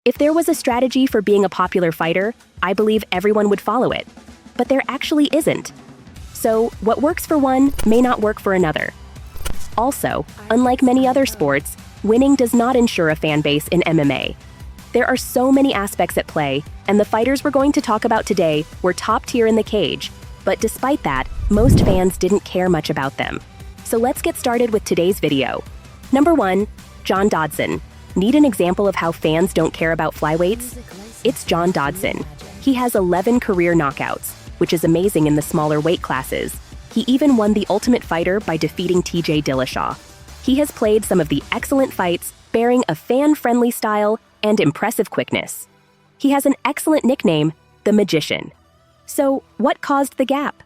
If there was a strategy for being a popular fighter, I believe everyone would follow it. But there actually isn't. So, what works for one may not work for another. Also, unlike many other sports, winning does not ensure a fan base in MMA. There are so many aspects at play, and the fighters we're going to talk about today were top tier in the cage, but despite that, most fans didn't care much about them. So let's get started with today's video. Number 1. John Dodson. Need an example of how fans don't care about flyweights? It's John Dodson. He has 11 career knockouts, which is amazing in the smaller weight classes. He even won the Ultimate Fighter by defeating TJ Dillashaw. He has played some of the excellent fights, bearing a fan-friendly style and impressive quickness. He has an excellent nickname, the Magician. So, what caused the gap?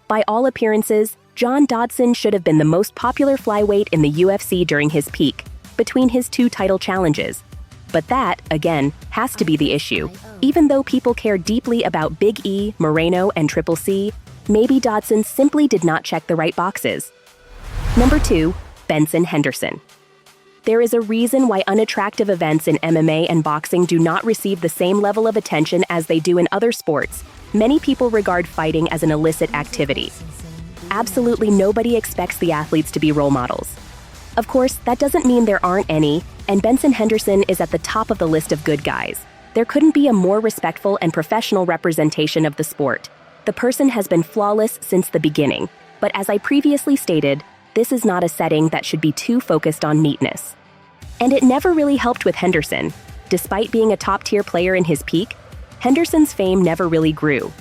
By all appearances, John Dodson should have been the most popular flyweight in the UFC during his peak, between his 2 title challenges. But that, again, has to be the issue. Even though people care deeply about Big E, Moreno, and Triple C, maybe Dodson simply did not check the right boxes. Number 2. Benson Henderson. There is a reason why unattractive events in MMA and boxing do not receive the same level of attention as they do in other sports. Many people regard fighting as an illicit activity. Absolutely nobody expects the athletes to be role models. Of course, that doesn't mean there aren't any, and Benson Henderson is at the top of the list of good guys. There couldn't be a more respectful and professional representation of the sport. The person has been flawless since the beginning, but as I previously stated, this is not a setting that should be too focused on neatness. And it never really helped with Henderson. Despite being a top-tier player in his peak, Henderson's fame never really grew.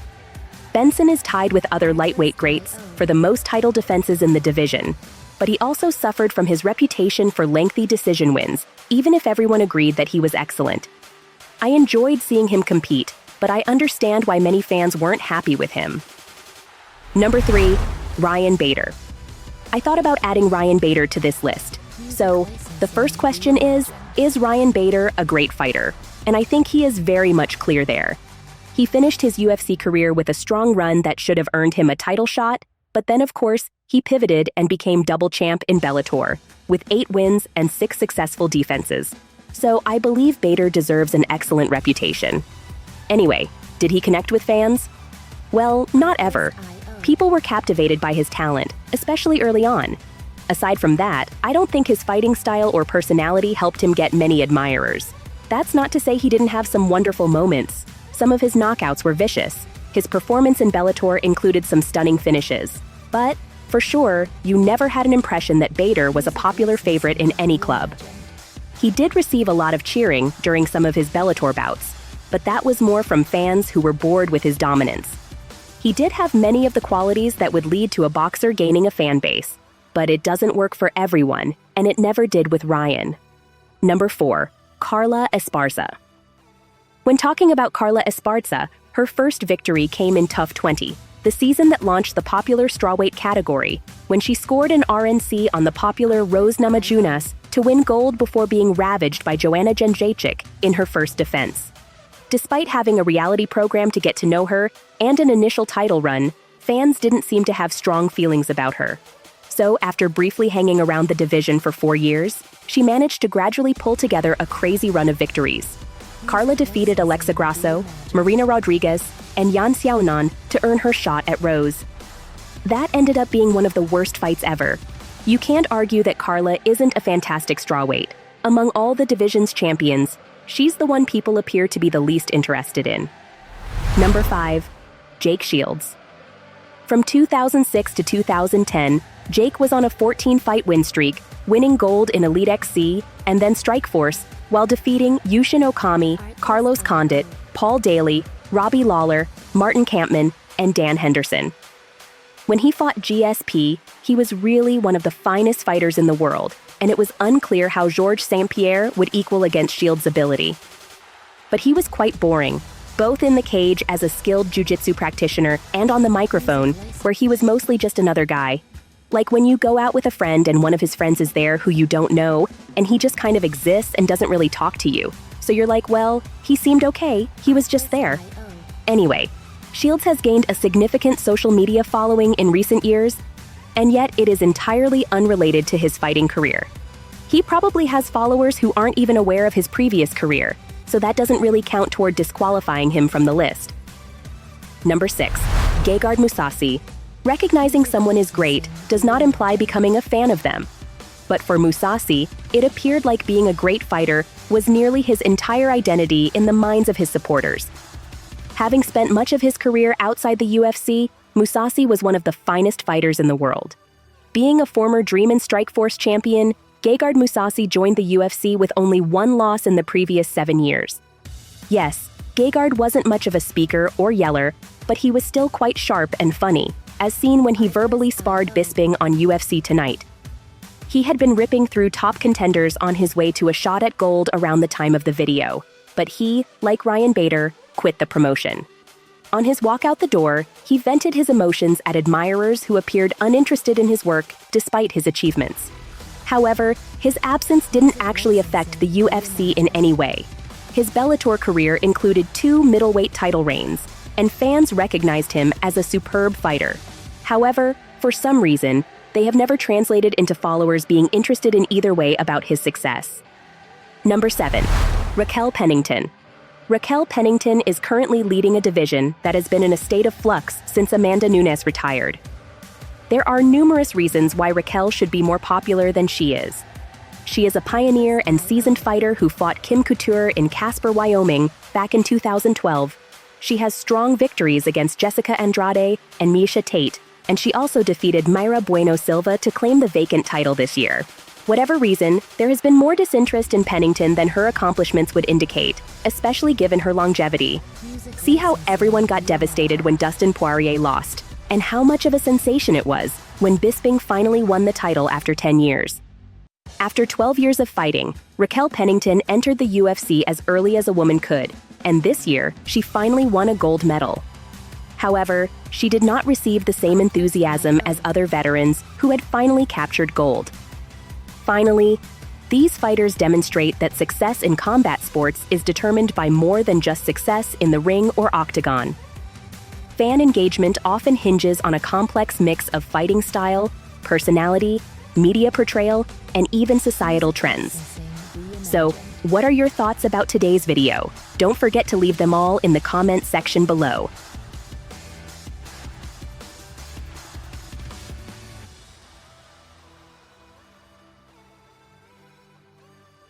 Benson is tied with other lightweight greats for the most title defenses in the division, but he also suffered from his reputation for lengthy decision wins, even if everyone agreed that he was excellent. I enjoyed seeing him compete, but I understand why many fans weren't happy with him. Number 3. Ryan Bader. I thought about adding Ryan Bader to this list. So, the first question is Ryan Bader a great fighter? And I think he is very much clear there. He finished his UFC career with a strong run that should have earned him a title shot, but then of course, he pivoted and became double champ in Bellator, with 8 wins and 6 successful defenses. So I believe Bader deserves an excellent reputation. Anyway, did he connect with fans? Well, not ever. People were captivated by his talent, especially early on. Aside from that, I don't think his fighting style or personality helped him get many admirers. That's not to say he didn't have some wonderful moments. Some of his knockouts were vicious. His performance in Bellator included some stunning finishes. But, for sure, you never had an impression that Bader was a popular favorite in any club. He did receive a lot of cheering during some of his Bellator bouts, but that was more from fans who were bored with his dominance. He did have many of the qualities that would lead to a boxer gaining a fan base, but it doesn't work for everyone, and it never did with Ryan. Number 4. Carla Esparza. When talking about Carla Esparza, her first victory came in TUF 20, the season that launched the popular strawweight category, when she scored an RNC on the popular Rose Namajunas to win gold before being ravaged by Joanna Jędrzejczyk in her first defense. Despite having a reality program to get to know her and an initial title run, fans didn't seem to have strong feelings about her. So, after briefly hanging around the division for 4 years, she managed to gradually pull together a crazy run of victories. Carla defeated Alexa Grasso, Marina Rodriguez, and Yan Xiaonan to earn her shot at Rose. That ended up being one of the worst fights ever. You can't argue that Carla isn't a fantastic strawweight. Among all the division's champions, she's the one people appear to be the least interested in. Number 5. Jake Shields. From 2006 to 2010, Jake was on a 14-fight win streak, winning gold in Elite XC and then Strikeforce, while defeating Yushin Okami, Carlos Condit, Paul Daly, Robbie Lawler, Martin Kampmann, and Dan Henderson. When he fought GSP, he was really one of the finest fighters in the world, and it was unclear how Georges St-Pierre would equal against Shields' ability. But he was quite boring, both in the cage as a skilled jiu-jitsu practitioner and on the microphone, where he was mostly just another guy. Like when you go out with a friend and one of his friends is there who you don't know, and he just kind of exists and doesn't really talk to you. So you're like, well, he seemed okay, he was just there. Anyway, Shields has gained a significant social media following in recent years, and yet it is entirely unrelated to his fighting career. He probably has followers who aren't even aware of his previous career, so that doesn't really count toward disqualifying him from the list. Number 6. Gegard Mousasi. Recognizing someone is great does not imply becoming a fan of them. But for Mousasi, it appeared like being a great fighter was nearly his entire identity in the minds of his supporters. Having spent much of his career outside the UFC, Mousasi was one of the finest fighters in the world. Being a former Dream and Strikeforce champion, Gegard Mousasi joined the UFC with only one loss in the previous 7 years. Yes, Gegard wasn't much of a speaker or yeller, but he was still quite sharp and funny, as seen when he verbally sparred Bisping on UFC Tonight. He had been ripping through top contenders on his way to a shot at gold around the time of the video, but he, like Ryan Bader, quit the promotion. On his walk out the door, he vented his emotions at admirers who appeared uninterested in his work despite his achievements. However, his absence didn't actually affect the UFC in any way. His Bellator career included 2 middleweight title reigns, and fans recognized him as a superb fighter. However, for some reason, they have never translated into followers being interested in either way about his success. Number 7. Raquel Pennington. Raquel Pennington is currently leading a division that has been in a state of flux since Amanda Nunes retired. There are numerous reasons why Raquel should be more popular than she is. She is a pioneer and seasoned fighter who fought Kim Couture in Casper, Wyoming, back in 2012. She has strong victories against Jessica Andrade and Miesha Tate, and she also defeated Mayra Bueno Silva to claim the vacant title this year. Whatever reason, there has been more disinterest in Pennington than her accomplishments would indicate, especially given her longevity. See how everyone got devastated when Dustin Poirier lost, and how much of a sensation it was when Bisping finally won the title after 10 years. After 12 years of fighting, Raquel Pennington entered the UFC as early as a woman could, and this year, she finally won a gold medal. However, she did not receive the same enthusiasm as other veterans who had finally captured gold. Finally, these fighters demonstrate that success in combat sports is determined by more than just success in the ring or octagon. Fan engagement often hinges on a complex mix of fighting style, personality, media portrayal, and even societal trends. So, what are your thoughts about today's video? Don't forget to leave them all in the comment section below.